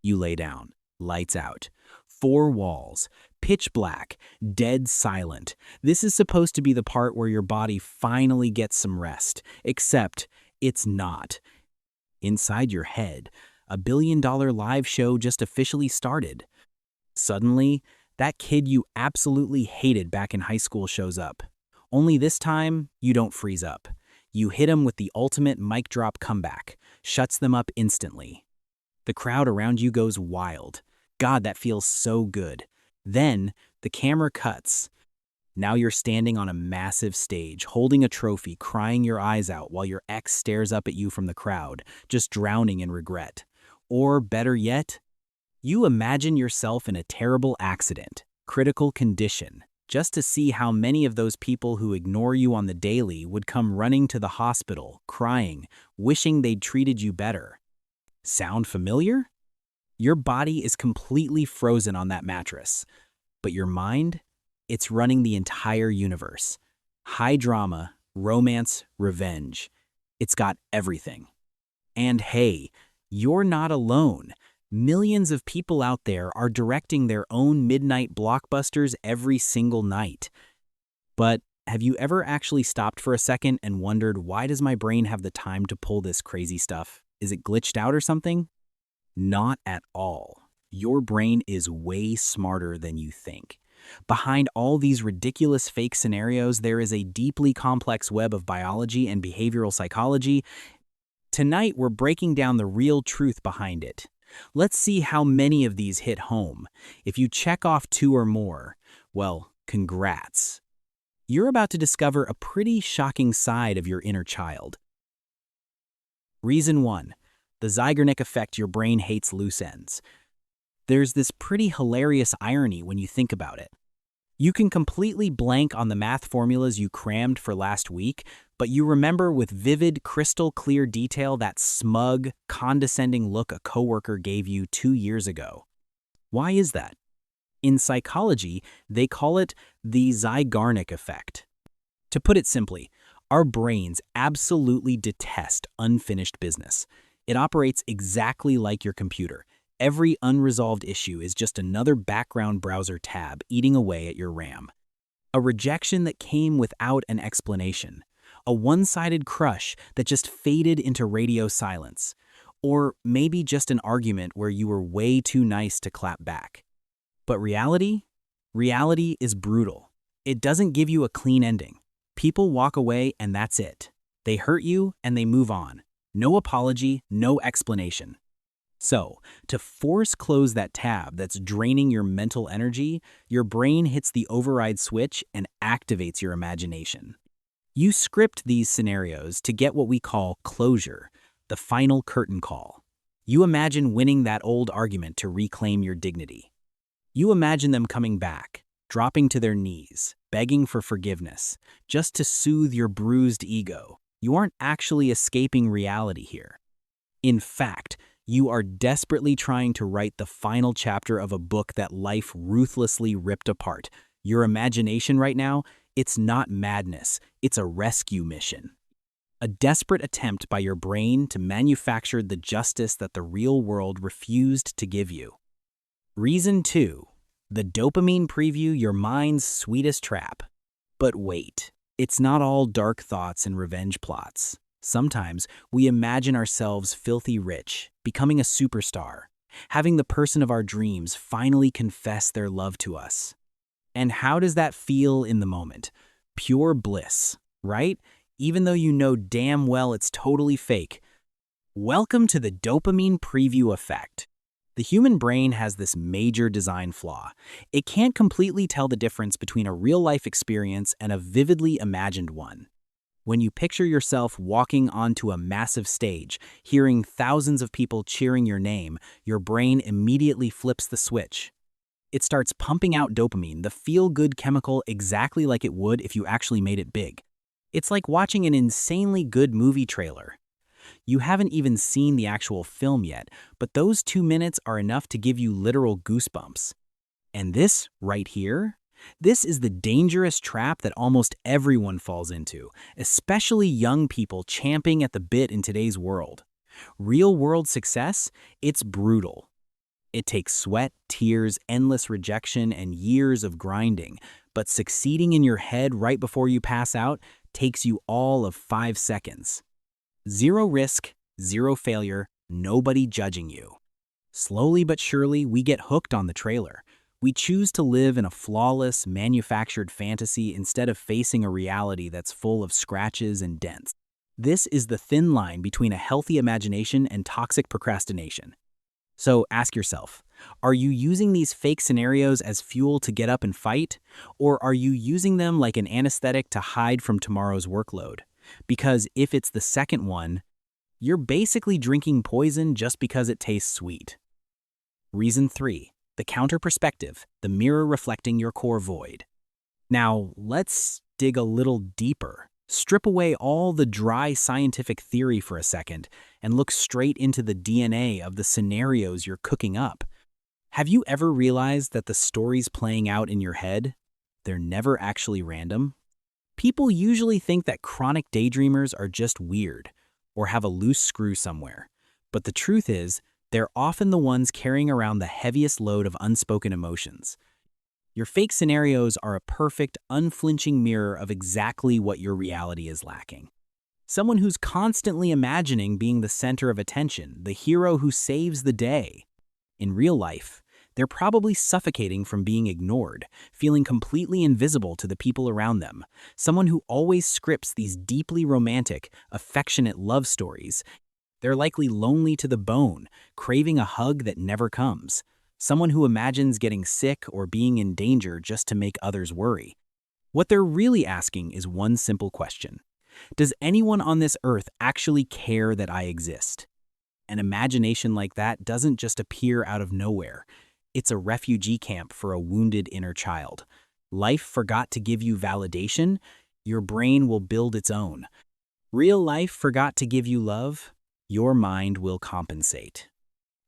You lay down. Lights out. Four walls. Pitch black. Dead silent. This is supposed to be the part where your body finally gets some rest. Except it's not. Inside your head, a billion-dollar live show just officially started. Suddenly, that kid you absolutely hated back in high school shows up. Only this time, you don't freeze up. You hit him with the ultimate mic drop comeback, shuts them up instantly. The crowd around you goes wild. God, that feels so good. Then, the camera cuts. Now you're standing on a massive stage, holding a trophy, crying your eyes out while your ex stares up at you from the crowd, just drowning in regret. Or, better yet, you imagine yourself in a terrible accident, critical condition, just to see how many of those people who ignore you on the daily would come running to the hospital, crying, wishing they'd treated you better. Sound familiar? Your body is completely frozen on that mattress, but your mind, it's running the entire universe. High drama, romance, revenge. It's got everything. And hey, you're not alone. Millions of people out there are directing their own midnight blockbusters every single night. But have you ever actually stopped for a second and wondered, why does my brain have the time to pull this crazy stuff? Is it glitched out or something? Not at all. Your brain is way smarter than you think. Behind all these ridiculous fake scenarios, there is a deeply complex web of biology and behavioral psychology. Tonight, we're breaking down the real truth behind it. Let's see how many of these hit home. If you check off 2 or more, well, congrats. You're about to discover a pretty shocking side of your inner child. Reason 1. The Zeigarnik effect. Your brain hates loose ends. There's this pretty hilarious irony when you think about it. You can completely blank on the math formulas you crammed for last week, but you remember with vivid, crystal-clear detail that smug, condescending look a coworker gave you 2 years ago. Why is that? In psychology, they call it the Zeigarnik effect. To put it simply, our brains absolutely detest unfinished business. It operates exactly like your computer. Every unresolved issue is just another background browser tab eating away at your RAM. A rejection that came without an explanation. A one-sided crush that just faded into radio silence. Or maybe just an argument where you were way too nice to clap back. But reality? Reality is brutal. It doesn't give you a clean ending. People walk away and that's it. They hurt you and they move on. No apology, no explanation. So, to force close that tab that's draining your mental energy, your brain hits the override switch and activates your imagination. You script these scenarios to get what we call closure, the final curtain call. You imagine winning that old argument to reclaim your dignity. You imagine them coming back, dropping to their knees, begging for forgiveness, just to soothe your bruised ego. You aren't actually escaping reality here. In fact, you are desperately trying to write the final chapter of a book that life ruthlessly ripped apart. Your imagination right now, it's not madness, it's a rescue mission. A desperate attempt by your brain to manufacture the justice that the real world refused to give you. Reason 2. The dopamine preview, your mind's sweetest trap. But wait, it's not all dark thoughts and revenge plots. Sometimes we imagine ourselves filthy rich, becoming a superstar, having the person of our dreams finally confess their love to us. And how does that feel in the moment? Pure bliss, right? Even though you know damn well it's totally fake. Welcome to the dopamine preview effect. The human brain has this major design flaw. It can't completely tell the difference between a real-life experience and a vividly imagined one. When you picture yourself walking onto a massive stage, hearing thousands of people cheering your name, your brain immediately flips the switch. It starts pumping out dopamine, the feel-good chemical, exactly like it would if you actually made it big. It's like watching an insanely good movie trailer. You haven't even seen the actual film yet, but those 2 minutes are enough to give you literal goosebumps. And this, right here, this is the dangerous trap that almost everyone falls into, especially young people champing at the bit in today's world. Real-world success, it's brutal. It takes sweat, tears, endless rejection, and years of grinding, but succeeding in your head right before you pass out takes you all of 5 seconds. Zero risk, zero failure, nobody judging you. Slowly but surely, we get hooked on the trailer. We choose to live in a flawless, manufactured fantasy instead of facing a reality that's full of scratches and dents. This is the thin line between a healthy imagination and toxic procrastination. So ask yourself, are you using these fake scenarios as fuel to get up and fight? Or are you using them like an anesthetic to hide from tomorrow's workload? Because if it's the second one, you're basically drinking poison just because it tastes sweet. Reason 3. The counter perspective, the mirror reflecting your core void. Now, let's dig a little deeper. Strip away all the dry scientific theory for a second and look straight into the DNA of the scenarios you're cooking up. Have you ever realized that the stories playing out in your head, they're never actually random? People usually think that chronic daydreamers are just weird or have a loose screw somewhere. But the truth is, they're often the ones carrying around the heaviest load of unspoken emotions. Your fake scenarios are a perfect, unflinching mirror of exactly what your reality is lacking. Someone who's constantly imagining being the center of attention, the hero who saves the day. In real life, they're probably suffocating from being ignored, feeling completely invisible to the people around them. Someone who always scripts these deeply romantic, affectionate love stories. They're likely lonely to the bone, craving a hug that never comes. Someone who imagines getting sick or being in danger just to make others worry. What they're really asking is one simple question. Does anyone on this earth actually care that I exist? An imagination like that doesn't just appear out of nowhere. It's a refugee camp for a wounded inner child. Life forgot to give you validation, your brain will build its own. Real life forgot to give you love, your mind will compensate.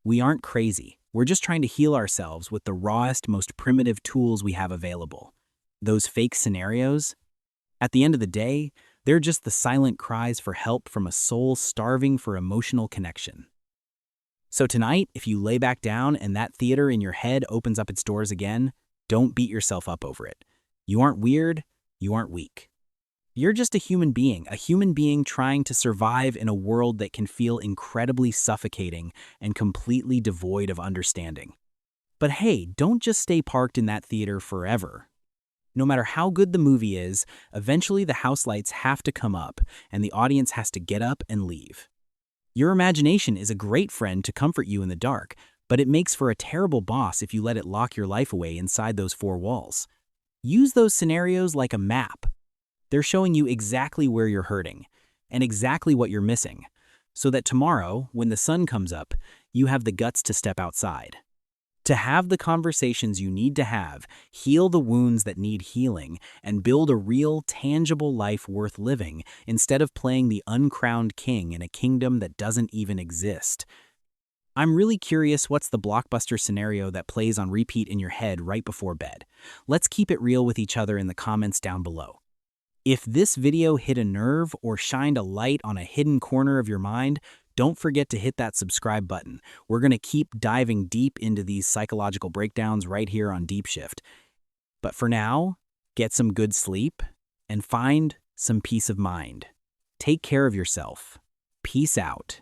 We aren't crazy. We're just trying to heal ourselves with the rawest, most primitive tools we have available. Those fake scenarios, at the end of the day, they're just the silent cries for help from a soul starving for emotional connection. So tonight, if you lay back down and that theater in your head opens up its doors again, don't beat yourself up over it. You aren't weird, you aren't weak. You're just a human being trying to survive in a world that can feel incredibly suffocating and completely devoid of understanding. But hey, don't just stay parked in that theater forever. No matter how good the movie is, eventually the house lights have to come up and the audience has to get up and leave. Your imagination is a great friend to comfort you in the dark, but it makes for a terrible boss if you let it lock your life away inside those four walls. Use those scenarios like a map. They're showing you exactly where you're hurting and exactly what you're missing, so that tomorrow, when the sun comes up, you have the guts to step outside. To have the conversations you need to have, heal the wounds that need healing, and build a real, tangible life worth living instead of playing the uncrowned king in a kingdom that doesn't even exist. I'm really curious, what's the blockbuster scenario that plays on repeat in your head right before bed? Let's keep it real with each other in the comments down below. If this video hit a nerve or shined a light on a hidden corner of your mind, don't forget to hit that subscribe button. We're going to keep diving deep into these psychological breakdowns right here on DeepShift. But for now, get some good sleep and find some peace of mind. Take care of yourself. Peace out.